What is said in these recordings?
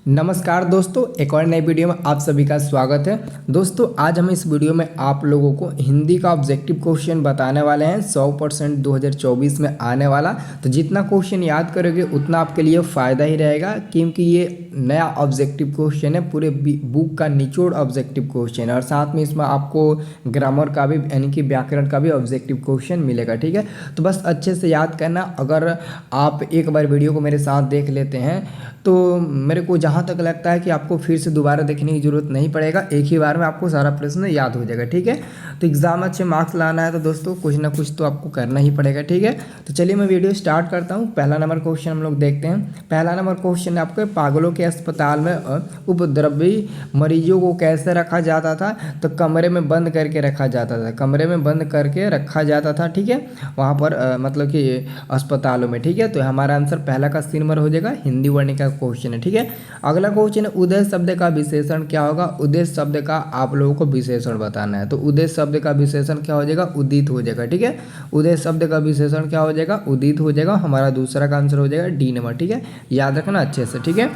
नमस्कार दोस्तों, एक और नई वीडियो में आप सभी का स्वागत है। दोस्तों आज हम इस वीडियो में आप लोगों को हिंदी का ऑब्जेक्टिव क्वेश्चन बताने वाले हैं 100% 2024 में आने वाला। तो जितना क्वेश्चन याद करोगे उतना आपके लिए फ़ायदा ही रहेगा, क्योंकि ये नया ऑब्जेक्टिव क्वेश्चन है, पूरे बुक का निचोड़ ऑब्जेक्टिव क्वेश्चन है और साथ में इसमें आपको ग्रामर का भी यानी कि व्याकरण का भी ऑब्जेक्टिव क्वेश्चन मिलेगा। ठीक है, तो बस अच्छे से याद करना। अगर आप एक बार वीडियो को मेरे साथ देख लेते हैं तो मेरे को जहाँ तक लगता है कि आपको फिर से दोबारा देखने की ज़रूरत नहीं पड़ेगा, एक ही बार में आपको सारा प्रश्न याद हो जाएगा। ठीक है, तो एग्ज़ाम अच्छे मार्क्स लाना है तो दोस्तों कुछ ना कुछ तो आपको करना ही पड़ेगा। ठीक है, तो चलिए मैं वीडियो स्टार्ट करता हूँ। पहला नंबर क्वेश्चन हम लोग देखते हैं। पहला नंबर क्वेश्चन है आपके, पागलों के अस्पताल में उपद्रवी मरीजों को कैसे रखा जाता था? तो कमरे में बंद करके रखा जाता था, कमरे में बंद करके रखा जाता था। ठीक है, वहाँ पर मतलब कि अस्पतालों में। ठीक है, तो हमारा आंसर पहला का सी नंबर हो जाएगा, हिंदी वर्णिका का क्वेश्चन है। ठीक है, अगला क्वेश्चन है, उद्देश्य शब्द का विशेषण क्या होगा? उद्देश्य शब्द का आप लोगों को विशेषण बताना है। तो उद्देश्य शब्द का विशेषण क्या हो जाएगा? उदित हो जाएगा। ठीक है, उद्देश्य शब्द का विशेषण क्या हो जाएगा? उदित हो जाएगा। हमारा दूसरा का आंसर हो जाएगा डी नंबर। ठीक है, याद रखना अच्छे से। ठीक है,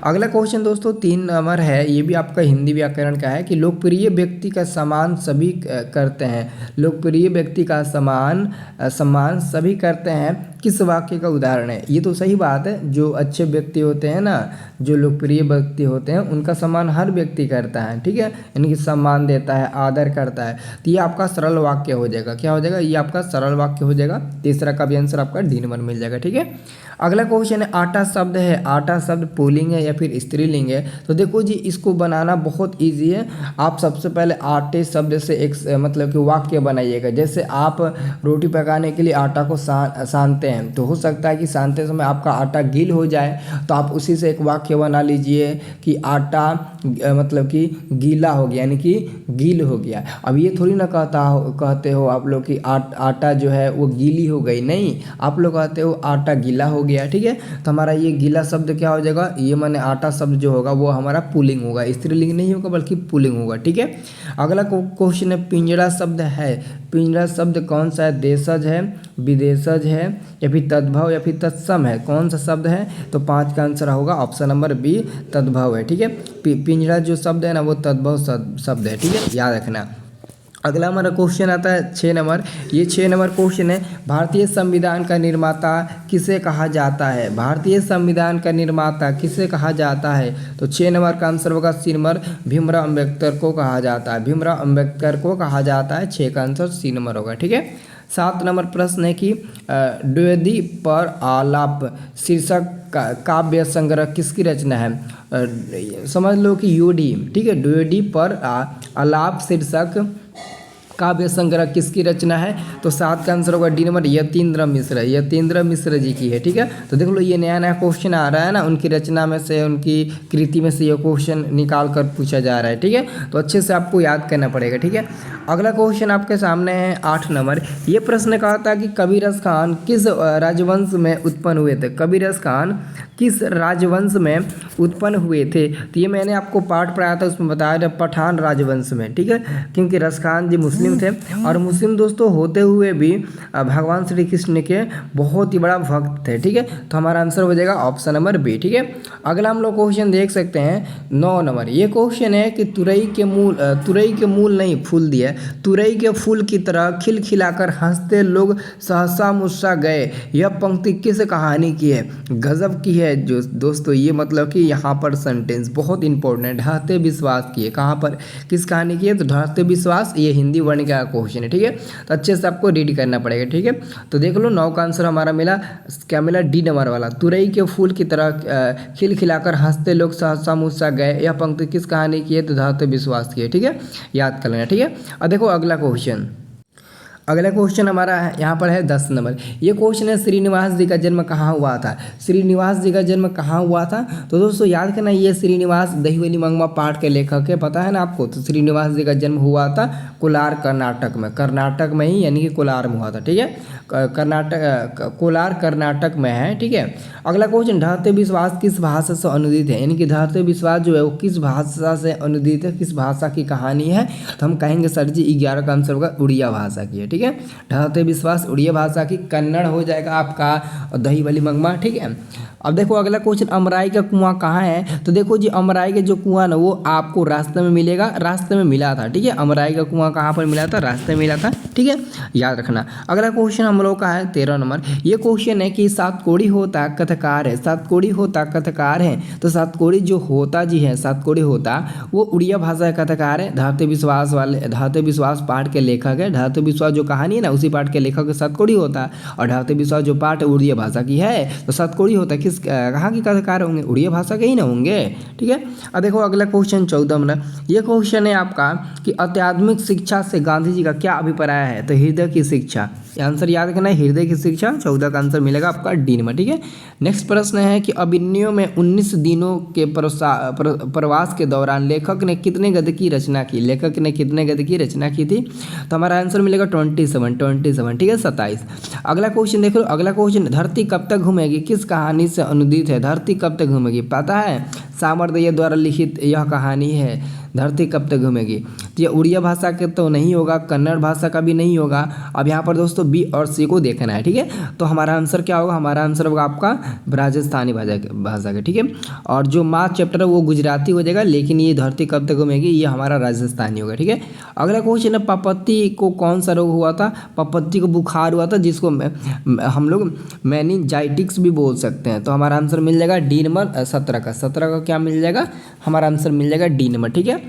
अगला क्वेश्चन दोस्तों 3 नंबर है, ये भी आपका हिंदी व्याकरण का है कि लोकप्रिय व्यक्ति का सम्मान सभी करते हैं। लोकप्रिय व्यक्ति का सम्मान सभी करते हैं, किस वाक्य का उदाहरण है? ये तो सही बात है, जो अच्छे व्यक्ति होते हैं ना, जो लोकप्रिय व्यक्ति होते हैं उनका सम्मान हर व्यक्ति करता है। ठीक है, यानी कि सम्मान देता है, आदर करता है। तो ये आपका सरल वाक्य हो जाएगा। क्या हो जाएगा? ये आपका सरल वाक्य हो जाएगा। तीसरा का भी आंसर आपका डी नंबर मिल जाएगा। ठीक है, अगला क्वेश्चन है, आटा शब्द है, आटा शब्द पुल्लिंग है या फिर स्त्रीलिंग है? तो देखो जी, इसको बनाना बहुत ईजी है। आप सबसे पहले आटे शब्द से एक मतलब कि वाक्य बनाइएगा। जैसे आप रोटी पकाने के लिए आटा को सानते हैं, तो हो सकता है कि सानते समय आपका आटा गील हो जाए, तो आप उसी से एक वाक्य बना लीजिए कि आटा मतलब कि गीला हो गया, यानी कि गील हो गया। अब ये थोड़ी ना कहते हो आप लोग कि आटा जो है वो गीली हो गई, नहीं, आप लोग कहते हो आटा गीला हो गया। ठीक है, तो हमारा ये गीला शब्द क्या हो जाएगा? ये माने आटा शब्द जो होगा वो हमारा पुल्लिंग होगा, स्त्रीलिंग नहीं होगा बल्कि पुल्लिंग होगा। ठीक है, अगला क्वेश्चन है, पिंजरा शब्द है, पिंजरा शब्द कौन सा है? देशज है, विदेशज है या फिर तद्भव या फिर तत्सम है? कौन सा शब्द है? तो 5 का आंसर होगा ऑप्शन नंबर बी, तद्भव है। ठीक है, पिंजरा जो शब्द है ना वो तद्भव शब्द है। ठीक है, याद रखना। अगला हमारा क्वेश्चन आता है 6 नंबर। ये 6 नंबर क्वेश्चन है, भारतीय संविधान का निर्माता किसे कहा जाता है? भारतीय संविधान का निर्माता किसे कहा जाता है? तो 6 नंबर का आंसर होगा सी नंबर, भीमराव अम्बेडकर को कहा जाता है। भीमराव अम्बेडकर को कहा जाता है। 6 का आंसर सी नंबर होगा। ठीक है, 7 नंबर प्रश्न है कि द्विवेदी पर आलाप शीर्षक काव्य संग्रह किसकी रचना है? समझ लो कि यूडी। ठीक है, द्विवेदी पर आलाप शीर्षक काव्य संग्रह किसकी रचना है? तो 7 का आंसर होगा डी नंबर, यतीन्द्र मिश्र, यतीन्द्र मिश्र जी की है। ठीक है, तो देख लो ये नया नया क्वेश्चन आ रहा है ना, उनकी रचना में से, उनकी कृति में से ये क्वेश्चन निकाल कर पूछा जा रहा है। ठीक है, तो अच्छे से आपको याद करना पड़ेगा। ठीक है, अगला क्वेश्चन आपके सामने है 8 नंबर। ये प्रश्न कहा था कि कबीरस खान किस राजवंश में उत्पन्न हुए थे? कबीरस खान किस राजवंश में उत्पन्न हुए थे? तो ये मैंने आपको पाठ पढ़ाया था, उसमें बताया था पठान राजवंश में। ठीक है, क्योंकि रस खान जी मुस्लिम थे और मुस्लिम दोस्तों होते हुए भी भगवान श्री कृष्ण के बहुत ही बड़ा भक्त थे। ठीक है, तो हमारा आंसर हो जाएगा ऑप्शन नंबर बी। ठीक है, अगला हम लोग क्वेश्चन देख सकते हैं 9 नंबर। ये क्वेश्चन है कि तुरई के मूल नहीं फूल दिया, तुरई के फूल की तरह खिलखिलाकर हंसते लोग सहसा मुस्सा गए, यह पंक्ति किस कहानी की है? गजब की है जो दोस्तों, ये मतलब कि यहाँ पर सेंटेंस बहुत इंपॉर्टेंट है, ढहते विश्वास की है। कहाँ पर, किस कहानी की है? तो ढहते विश्वास, ये हिंदी वर्णिका का क्वेश्चन है। ठीक है, तो अच्छे से आपको रीड करना पड़ेगा। ठीक है, तो देख लो 9 का आंसर हमारा मिला, क्या मिला? डी नंबर वाला, तुरई के फूल की तरह खिलखिलाकर हंसते लोग सहसा मुस्सा गए, यह पंक्ति किस कहानी की है? तो ढहते विश्वास की है। ठीक है, याद कर लेना। ठीक है, अब देखो अगला क्वेश्चन। अगला क्वेश्चन हमारा यहाँ पर है 10 नंबर। ये क्वेश्चन है, श्रीनिवास जी का जन्म कहाँ हुआ था? श्रीनिवास जी का जन्म कहाँ हुआ था? तो दोस्तों याद करना, ये श्रीनिवास दहीवली मंगवा पाठ के लेखक है, पता है ना आपको। तो श्रीनिवास जी का जन्म हुआ था कोलार कर्नाटक में, कर्नाटक में ही, यानी कि कोलार में हुआ था। ठीक है, कोलार कर्नाटक में है। ठीक है, अगला क्वेश्चन, ढहते विश्वास किस भाषा से अनुदित है? यानी कि ढहते विश्वास जो है वो किस भाषा से अनुदित है, किस भाषा की कहानी है? तो हम कहेंगे सर जी 11 का आंसर होगा उड़िया भाषा की है। ठीक है, ढहते विश्वास उड़िया भाषा की, कन्नड़ हो जाएगा आपका दहीवली मंगवा। ठीक है, अब देखो अगला क्वेश्चन, अमराई का कुआं कहाँ है? तो देखो जी अमराई का जो कुआं ना वो आपको रास्ते में मिलेगा, रास्ते में मिला था, ठीक है। अमराई का कुआं कहाँ पर मिला था? रास्ते में मिला था, ठीक है, याद रखना। अगला क्वेश्चन हम लोग का है 13 नंबर। ये क्वेश्चन है कि सातकोड़ी होता कथकार है, सातकोड़ी होता कथकार है। तो सातकोड़ी जो होता जी है, सातकोड़ी होता वो उड़िया भाषा का कथकार है। धात्य विश्वास वाले, धात्य विश्वास पाठ के लेखक है। धात्य विश्वास जो कहानी है ना उसी पाठ के लेखक सातकोड़ी होता है। और धात्य विश्वास जो पाठ उड़िया भाषा की है तो सातकोड़ी होता है। किस कहाँ के कथाकार होंगे? उड़िया भाषा के ही ना होंगे, ठीक है। अब देखो अगला क्वेश्चन 14 में, ये क्वेश्चन है आपका कि आध्यात्मिक शिक्षा से गांधी जी का क्या अभिप्राय है? तो हृदय की शिक्षा, आंसर याद रखना है, हृदय की शिक्षा। 14 का आंसर मिलेगा आपका डी नंबर, ठीक है। नेक्स्ट प्रश्न है कि अभिमन्यु में 19 दिनों के प्रवास के दौरान लेखक ने कितने गद्य की रचना की? लेखक ने कितने गद्य की रचना की थी? तो हमारा आंसर मिलेगा 27, ठीक है, 27। अगला क्वेश्चन देखो, अगला क्वेश्चन, धरती कब तक घूमेगी किस कहानी से अनुदित है? धरती कब तक घूमेगी पता है? सामर्थ्य द्वारा लिखित यह कहानी है, धरती कब तक घूमेगी। तो ये उड़िया भाषा के तो नहीं होगा, कन्नड़ भाषा का भी नहीं होगा। अब यहाँ पर दोस्तों बी और सी को देखना है, ठीक है। तो हमारा आंसर क्या होगा? हमारा आंसर होगा आपका राजस्थानी भाषा के, ठीक है। और जो माँ चैप्टर है वो गुजराती हो जाएगा, लेकिन ये धरती कब तक घूमेगी ये हमारा राजस्थानी होगा, ठीक है। अगला क्वेश्चन है, पपत्ती को कौन सा रोग हुआ था? पपत्ती को बुखार हुआ था, जिसको हम लोग मेनिंजाइटिस भी बोल सकते हैं। तो हमारा आंसर मिल जाएगा डी नंबर 17 का। 17 का क्या मिल जाएगा? हमारा आंसर मिल जाएगा डी नंबर, ठीक है।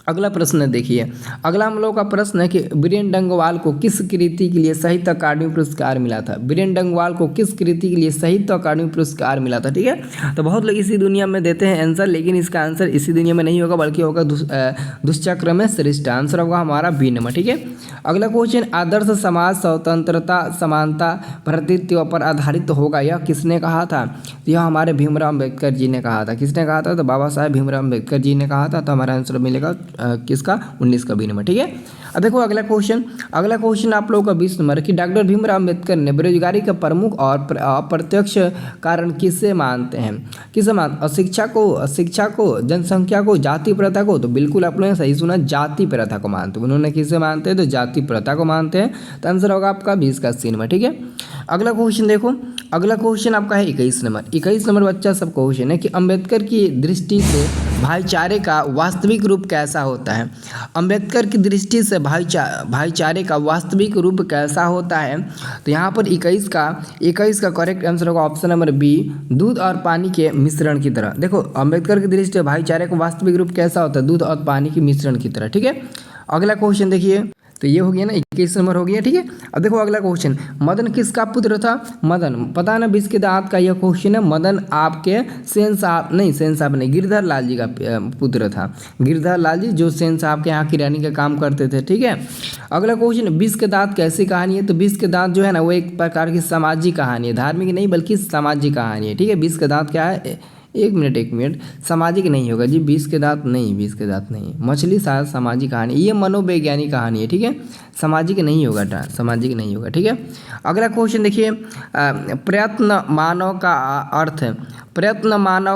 अगला प्रश्न देखिए, अगला हम लोग का प्रश्न है कि बीरेन डंगवाल को किस कृति के लिए साहित्य अकादमी पुरस्कार मिला था? बीरेन डंगवाल को किस कृति के लिए साहित्य अकादमी पुरस्कार मिला था, ठीक है। तो बहुत लोग इसी दुनिया में देते हैं आंसर, लेकिन इसका आंसर इसी दुनिया में नहीं होगा बल्कि होगा दुष्चक्र में श्रेष्ठ। आंसर होगा हमारा बी नंबर, ठीक है। अगला क्वेश्चन, आदर्श समाज स्वतंत्रता समानता भ्रातृत्व पर आधारित होगा, यह किसने कहा था? यह हमारे भीमराव अम्बेडकर जी ने कहा था। किसने कहा था? तो बाबा साहेब भीमराव अम्बेडकर जी ने कहा था। तो हमारा आंसर मिलेगा किसका? 19 का बी नंबर, ठीक है। अब देखो अगला क्वेश्चन आप लोगों का 20 नंबर कि डॉक्टर भीमराव अम्बेडकर ने बेरोजगारी का प्रमुख और अप्रत्यक्ष कारण किसे मानते हैं? किसे मानते? शिक्षा को, जनसंख्या को, जाति प्रथा को। तो बिल्कुल आप लोगों ने सही सुना, जाति प्रथा को मानते हैं। उन्होंने किसे मानते हैं? तो जाति प्रथा को मानते हैं। तो आंसर होगा आपका 20 का सी नंबर, ठीक है। अगला क्वेश्चन देखो, अगला क्वेश्चन आपका है 21 नंबर। 21 नंबर बच्चा सब क्वेश्चन है कि अम्बेडकर की दृष्टि से भाईचारे का वास्तविक रूप कैसा होता है? अम्बेडकर की दृष्टि से भाईचारे का वास्तविक रूप कैसा होता है? तो यहाँ पर 21 का करेक्ट आंसर होगा ऑप्शन नंबर बी, दूध और पानी के मिश्रण की तरह। देखो अम्बेडकर की दृष्टि से भाईचारे का वास्तविक रूप कैसा होता है? दूध और पानी के मिश्रण की तरह, ठीक है। अगला क्वेश्चन देखिए, तो ये हो गया ना 21 नंबर हो गया, ठीक है। अब देखो अगला क्वेश्चन, मदन किसका पुत्र था? मदन पता ना 20 के दांत का यह क्वेश्चन है। मदन आपके सेन साहब नहीं, गिरधर लाल जी का पुत्र था। गिरधर लाल जी जो सेन साहब के यहाँ किरानी का काम करते थे, ठीक है। अगला क्वेश्चन, 20 के दांत कैसी कहानी है? तो 20 के दांत जो है ना वो एक प्रकार की सामाजिक कहानी है, धार्मिक नहीं बल्कि सामाजिक कहानी है, ठीक है। 20 के दांत क्या है? एक मिनट, सामाजिक नहीं होगा जी, 20 के दांत नहीं। मछली शायद सामाजिक कहानी, ये मनोवैज्ञानिक कहानी है, ठीक है। सामाजिक नहीं होगा, ठीक है। अगला क्वेश्चन देखिए, प्रयत्न मानव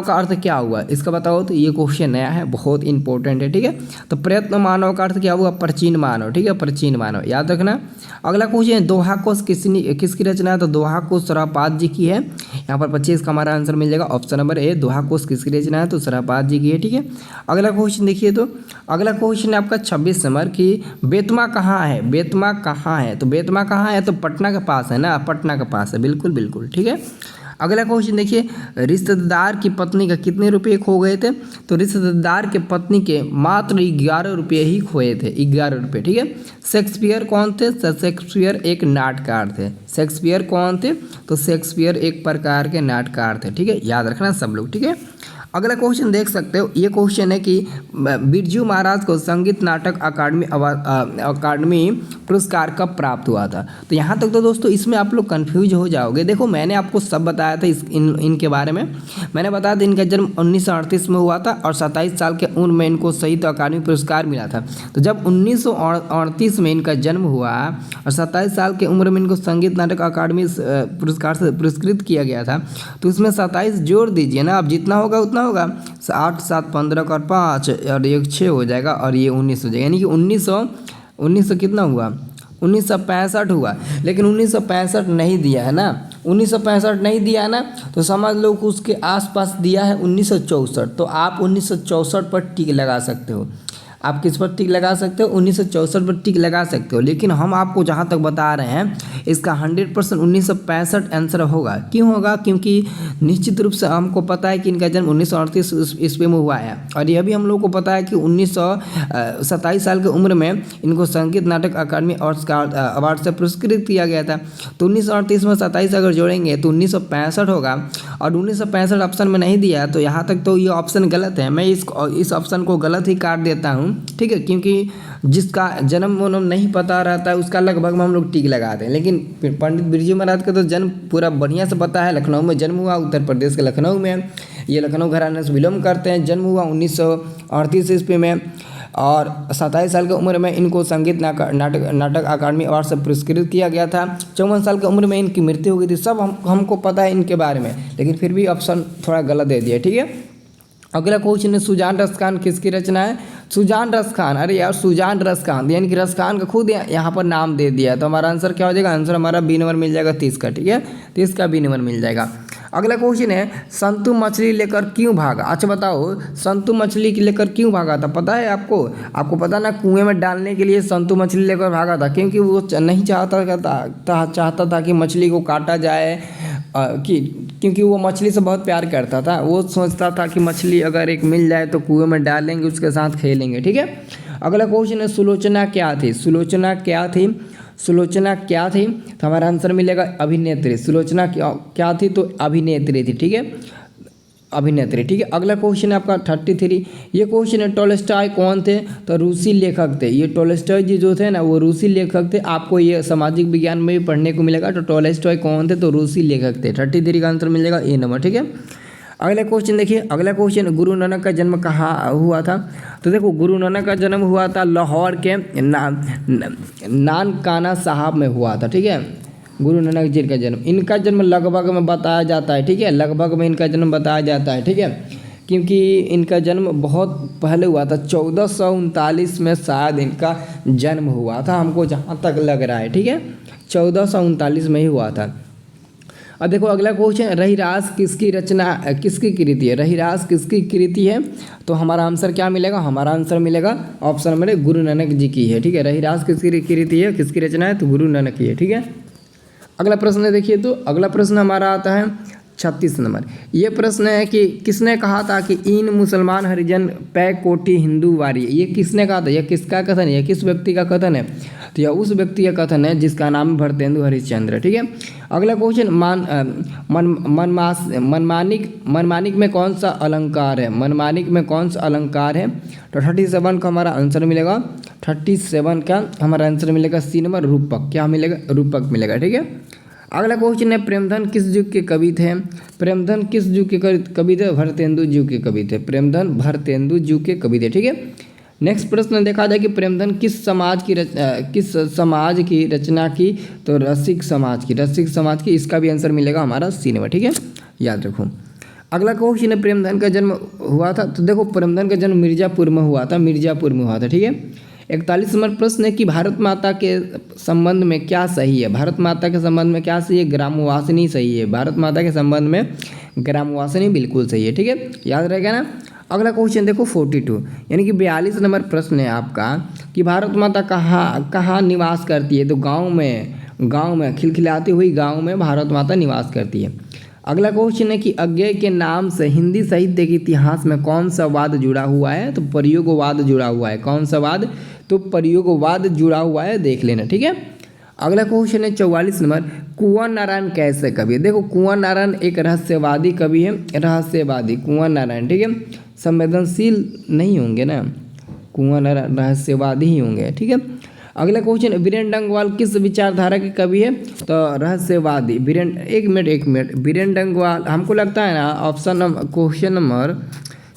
का अर्थ क्या हुआ? इसका बताओ। तो ये क्वेश्चन नया है, बहुत इंपॉर्टेंट है, ठीक है। तो प्रयत्न मानव का अर्थ क्या हुआ? प्राचीन मानव, ठीक है, प्राचीन मानव, याद रखना। अगला क्वेश्चन, दोहा कोश किसकी रचना है? तो दोहा कोश शरापात जी की है। यहाँ पर 25 का हमारा आंसर मिल जाएगा ऑप्शन नंबर ए, दोहा कोश किसकी रचना है? तो शरापात जी की है, ठीक है। अगला क्वेश्चन देखिए, तो अगला क्वेश्चन है आपका 26 नंबर कि बेतमा कहाँ है? तो बेतमा कहाँ है? तो पटना के पास है ना, पटना के पास है, बिल्कुल, ठीक है। अगला क्वेश्चन देखिए, रिश्तेदार की पत्नी का कितने रुपये खो गए थे? तो रिश्तेदार के पत्नी के मात्र 11 रुपये ही खोए थे, 11 रुपये, ठीक है। शेक्सपियर कौन थे? शेक्सपियर एक नाटककार थे। शेक्सपियर कौन थे? तो शेक्सपियर एक प्रकार के नाटककार थे, ठीक है, याद रखना सब लोग, ठीक है। अगला क्वेश्चन देख सकते हो, ये क्वेश्चन है कि बिरजू महाराज को संगीत नाटक अकादमी पुरस्कार कब प्राप्त हुआ था? तो यहाँ तक तो दोस्तों इसमें आप लोग कंफ्यूज हो जाओगे। देखो मैंने आपको सब बताया था इनके बारे में। मैंने बताया था इनका जन्म 1938 में हुआ था और 27 साल के उम्र में इनको साहित्य अकादमी पुरस्कार मिला था। तो जब 1938 में इनका जन्म हुआ और 27 साल के उम्र में इनको संगीत नाटक अकादमी पुरस्कार से पुरस्कृत किया गया था, तो इसमें 27 जोड़ दीजिए ना, अब जितना होगा उतना होगा। 8 7 15 और 5 और 1 6 हो जाएगा और ये 19 हो जाएगा, यानी कि 1900 कितना हुआ? 1965 हुआ। लेकिन 1965 नहीं दिया है ना, 1965 नहीं दिया ना, तो समझ लो कि उसके आसपास दिया है 1964, तो आप 1964 पर टिक लगा सकते हो। आप किस पर टिक लगा सकते हो? 1964 पर टिक लगा सकते हो। लेकिन हम आपको जहाँ तक बता रहे हैं इसका 100% 1965 आंसर होगा। क्यों होगा? क्योंकि निश्चित रूप से हमको पता है कि इनका जन्म 1938 ईस्वी में हुआ है, और यह भी हम लोग को पता है कि 27 साल की उम्र में इनको संगीत नाटक अकादमी अवार्ड से पुरस्कृत किया गया था। तो 1938 में 27 अगर जोड़ेंगे तो 1965 होगा, और 1965 ऑप्शन में नहीं दिया, तो यहाँ तक तो ये ऑप्शन गलत है। मैं इस ऑप्शन को गलत ही काट देता हूँ, ठीक है, क्योंकि जिसका जन्म नहीं पता रहता है उसका लगभग में हम लोग टिक लगाते हैं। लेकिन पंडित बिरजू महाराज का तो जन्म पूरा बढ़िया से पता है, लखनऊ में जन्म हुआ, उत्तर प्रदेश के लखनऊ में। ये लखनऊ घराने से बिलोंग करते हैं। जन्म हुआ 1938 ईस्वी में, और 27 साल की उम्र में इनको संगीत नाटक अकादमी अवार्ड से पुरस्कृत किया गया था। 54 साल की उम्र में इनकी मृत्यु हो गई थी। सब हमको पता है इनके बारे में, लेकिन फिर भी ऑप्शन थोड़ा गलत दे दिया, ठीक है। अगला क्वेश्चन है, सुजान रस खान किसकी रचना है? सुजान रस खान, अरे यार सुजान रस खान, यानी कि रस खान का खुद यहाँ पर नाम दे दिया, तो हमारा आंसर क्या हो जाएगा? आंसर हमारा बी नंबर मिल जाएगा 30 का, ठीक है, 30 का बी नंबर मिल जाएगा। अगला क्वेश्चन है, संतु मछली लेकर क्यों भागा? अच्छा बताओ, संतु मछली लेकर क्यों भागा था? पता है आपको? आपको पता ना, कुएं में डालने के लिए संतु मछली लेकर भागा था, क्योंकि वो नहीं चाहता था कि मछली को काटा जाए, क्योंकि वो मछली से बहुत प्यार करता था। वो सोचता था कि मछली अगर एक मिल जाए तो कुएं में डालेंगे, उसके साथ खेलेंगे, ठीक है। अगला क्वेश्चन है, सुलोचना क्या थी? सुलोचना क्या थी? सुलोचना क्या थी? तो हमारा आंसर मिलेगा अभिनेत्री। सुलोचना क्या थी? तो अभिनेत्री थी, ठीक है, अभिनेत्री, ठीक है। अगला क्वेश्चन है आपका 33। ये क्वेश्चन है, टॉलस्टॉय कौन थे? तो रूसी लेखक थे। ये टॉलस्टॉय जी जो थे ना, वो रूसी लेखक थे। आपको ये सामाजिक विज्ञान में भी पढ़ने को मिलेगा। तो टॉलस्टॉय कौन थे? तो रूसी लेखक थे। 33 का आंसर मिल जाएगा ए नंबर, ठीक है। अगला क्वेश्चन देखिए, अगला क्वेश्चन, गुरु नानक का जन्म कहाँ हुआ था? तो देखो, गुरु नानक का जन्म हुआ था लाहौर के नानकाना साहब में हुआ था, ठीक है। गुरु नानक जी का जन्म, इनका जन्म लगभग में बताया जाता है, ठीक है, लगभग में इनका जन्म बताया जाता है, ठीक है, क्योंकि इनका जन्म बहुत पहले हुआ था, 1439 में शायद इनका जन्म हुआ था, हमको जहाँ तक लग रहा है, ठीक है, 1439 में ही हुआ था। अब देखो अगला क्वेश्चन, रहीरास किसकी रचना, किसकी कृति है? रहीरास किसकी कृति है? तो हमारा आंसर क्या मिलेगा? हमारा आंसर मिलेगा ऑप्शन नंबर गुरु नानक जी की है, ठीक है। रहीरास किसकी कृति है, किसकी रचना है? तो गुरु नानक की है, ठीक है। अगला प्रश्न देखिए, तो अगला प्रश्न हमारा आता है 36 नंबर। ये प्रश्न है कि किसने कहा था कि इन मुसलमान हरिजन पै कोटि हिंदू वारी? ये किसने कहा था? यह किसका कथन है? यह किस व्यक्ति का कथन है? तो यह उस व्यक्ति का कथन है जिसका नाम भरतेंदु हरिश्चंद्र, ठीक है। अगला क्वेश्चन, मनमानिक में कौन सा अलंकार है? मनमानिक में कौन सा अलंकार है? तो 37 का हमारा आंसर मिलेगा, 37 का हमारा आंसर मिलेगा सी नंबर, रूपक। क्या मिलेगा? रूपक मिलेगा, ठीक है। अगला क्वेश्चन है, प्रेमधन किस युग के कवि थे? प्रेमधन किस युग के कवि थे? भरतेंदु जी के कवि थे। प्रेमधन भरतेंदु जी के कवि थे, ठीक है। नेक्स्ट प्रश्न देखा जाए कि प्रेमधन किस समाज की रचना की? तो रसिक समाज की, रसिक समाज की। इसका भी आंसर मिलेगा हमारा सी नंबर, ठीक है, याद रखो। अगला क्वेश्चन है, प्रेमधन का जन्म हुआ था? तो देखो, प्रेमधन का जन्म मिर्जापुर में हुआ था, मिर्जापुर में हुआ था, ठीक है। 41 नंबर प्रश्न है कि भारत माता के संबंध में क्या सही है? भारत माता के संबंध में क्या सही है? ग्रामवासिनी सही है। भारत माता के संबंध में ग्रामवासिनी बिल्कुल सही है, ठीक है, याद रहेगा ना। अगला क्वेश्चन देखो 42, यानी कि 42 नंबर प्रश्न है आपका कि भारत माता कहाँ निवास करती है? तो गाँव में खिलखिलाती हुई गाँव में भारत माता निवास करती है। अगला क्वेश्चन है कि अज्ञेय के नाम से हिंदी साहित्य के इतिहास में कौन सा वाद जुड़ा हुआ है? तो प्रयोगवाद जुड़ा हुआ है। कौन सा वाद? तो प्रयोगवाद जुड़ा हुआ है, देख लेना, ठीक है। अगला क्वेश्चन है 44 नंबर, कुंवर नारायण कैसे कवि है? देखो, कुंवर नारायण एक रहस्यवादी कवि है, रहस्यवादी कुंवर नारायण, ठीक है, संवेदनशील नहीं होंगे ना, कुंवर नारायण रहस्यवादी ही होंगे, ठीक है। अगला क्वेश्चन, वीरेन डंगवाल किस विचारधारा के कवि है? तो रहस्यवादी। एक मिनट, वीरेन डंगवाल, हमको लगता है ना ऑप्शन क्वेश्चन नंबर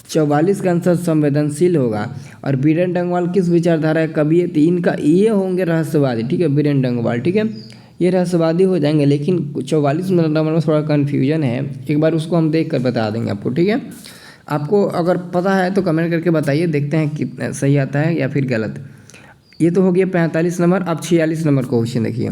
44 का आंसर संवेदनशील होगा। और वीरेन डंगवाल किस विचारधारा का कवि है? तो इनका ये होंगे रहस्यवादी, ठीक है, वीरेन डंगवाल, ठीक है, ये रहस्यवादी हो जाएंगे। लेकिन 44 नंबर में थोड़ा कन्फ्यूजन है, एक बार उसको हम देख कर बता देंगे आपको, ठीक है। आपको अगर पता है तो कमेंट करके बताइए, देखते हैं कितना सही आता है या फिर गलत। ये तो हो गया 45 नंबर। अब 46 नंबर क्वेश्चन देखिए।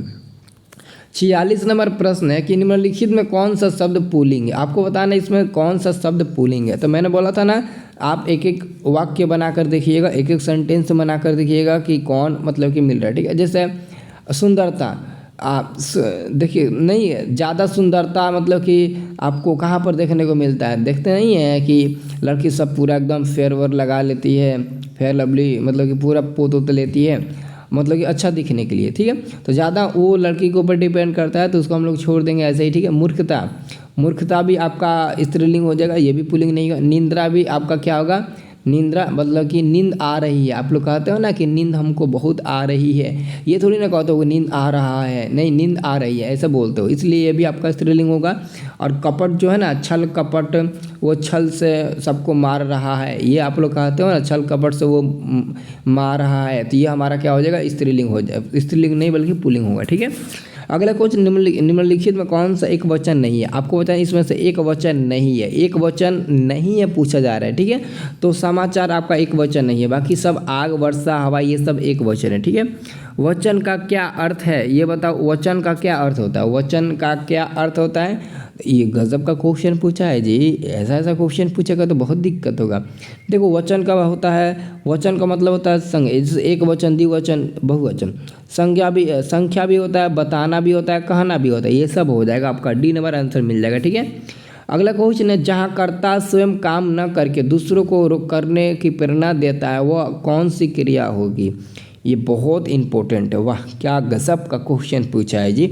46 नंबर प्रश्न है कि निम्नलिखित में कौन सा शब्द पुल्लिंग है। आपको बताना है इसमें कौन सा शब्द पुल्लिंग है। तो मैंने बोला था ना, आप एक एक वाक्य बनाकर देखिएगा, एक एक सेंटेंस बनाकर देखिएगा कि कौन मतलब कि मिल रहा है, ठीक है। जैसे सुंदरता, आप देखिए नहीं है, ज़्यादा सुंदरता मतलब कि आपको कहाँ पर देखने को मिलता है, देखते नहीं है कि लड़की सब पूरा एकदम फेयर वेयर लगा लेती है, फेयर लवली मतलब कि पूरा पोत लेती है, मतलब कि अच्छा दिखने के लिए, ठीक है। तो ज़्यादा वो लड़की के ऊपर डिपेंड करता है, तो उसको हम लोग छोड़ देंगे ऐसे ही, ठीक है। मूर्खता, मूर्खता भी आपका स्त्रीलिंग हो जाएगा, ये भी पुल्लिंग नहीं होगा। निंद्रा भी आपका क्या होगा, निंद्रा मतलब कि नींद आ रही है। आप लोग कहते हो ना कि नींद हमको बहुत आ रही है, ये थोड़ी ना कहते हो नींद आ रहा है, नहीं नींद आ रही है ऐसा बोलते हो, इसलिए ये भी आपका स्त्रीलिंग होगा। और कपट जो है ना, छल कपट, वो छल से सबको मार रहा है, ये आप लोग कहते हो ना, छल कपट से वो मार रहा है, तो ये हमारा क्या हो जाएगा, स्त्रीलिंग हो जाए, स्त्रीलिंग नहीं बल्कि पुल्लिंग होगा, ठीक है। अगला क्वेश्चन, निम्नलिखित में कौन सा एक वचन नहीं है। आपको बताएं इसमें से एक वचन नहीं है, एक वचन नहीं है पूछा जा रहा है, ठीक है। तो समाचार आपका एक वचन नहीं है, बाकी सब आग वर्षा हवा ये सब एक वचन है, ठीक है। वचन का क्या अर्थ है ये बताओ, वचन का क्या अर्थ होता है, वचन का क्या अर्थ होता है। ये गजब का क्वेश्चन पूछा है जी, ऐसा ऐसा क्वेश्चन पूछेगा तो बहुत दिक्कत होगा। देखो वचन का होता है, वचन का मतलब होता है संग, जैसे एक वचन, द्विवचन, बहुवचन। संख्या भी होता है, बताना भी होता है, कहना भी होता है, ये सब हो जाएगा आपका डी नंबर आंसर मिल जाएगा, ठीक है। अगला क्वेश्चन है, जहाँ कर्ता स्वयं काम न करके दूसरों को करने की प्रेरणा देता है वह कौन सी क्रिया होगी। ये बहुत इंपॉर्टेंट है, वाह क्या गजब का क्वेश्चन पूछा है जी।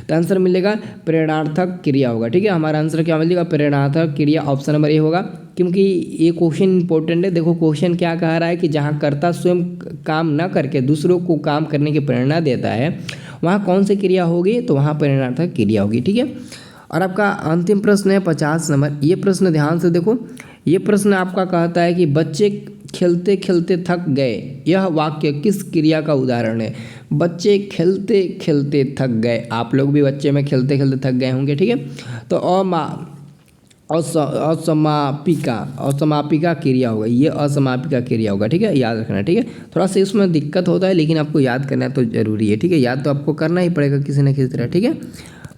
तो आंसर मिलेगा प्रेरणार्थक क्रिया होगा, ठीक है। हमारा आंसर क्या मिलेगा, प्रेरणार्थक क्रिया, ऑप्शन नंबर ए होगा, क्योंकि ये क्वेश्चन इंपॉर्टेंट है। देखो क्वेश्चन क्या कह रहा है कि जहाँ कर्ता स्वयं काम न करके दूसरों को काम करने की प्रेरणा देता है वहाँ कौन सी क्रिया होगी, तो वहाँ प्रेरणार्थक क्रिया होगी, ठीक है। और आपका अंतिम प्रश्न है 50 नंबर। ये प्रश्न ध्यान से देखो, ये प्रश्न आपका कहता है कि बच्चे खेलते खेलते थक गए, यह वाक्य किस क्रिया का उदाहरण है। बच्चे खेलते खेलते थक गए, आप लोग भी बच्चे में खेलते खेलते थक गए होंगे, ठीक है। तो असमापिका क्रिया होगा, ये असमापिका क्रिया होगा, ठीक है, याद रखना, ठीक है। थोड़ा सा इसमें दिक्कत होता है लेकिन आपको याद करना तो जरूरी है, ठीक है, याद तो आपको करना ही पड़ेगा किसी न किसी तरह, ठीक है।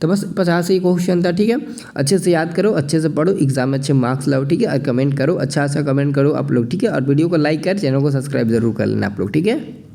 तो बस 50 ही क्वेश्चन था, ठीक है। अच्छे से याद करो, अच्छे से पढ़ो, एग्जाम में अच्छे मार्क्स लाओ, ठीक है। और कमेंट करो, अच्छा कमेंट करो आप लोग, ठीक है। और वीडियो को लाइक कर, चैनल को सब्सक्राइब जरूर कर लेना आप लोग, ठीक है।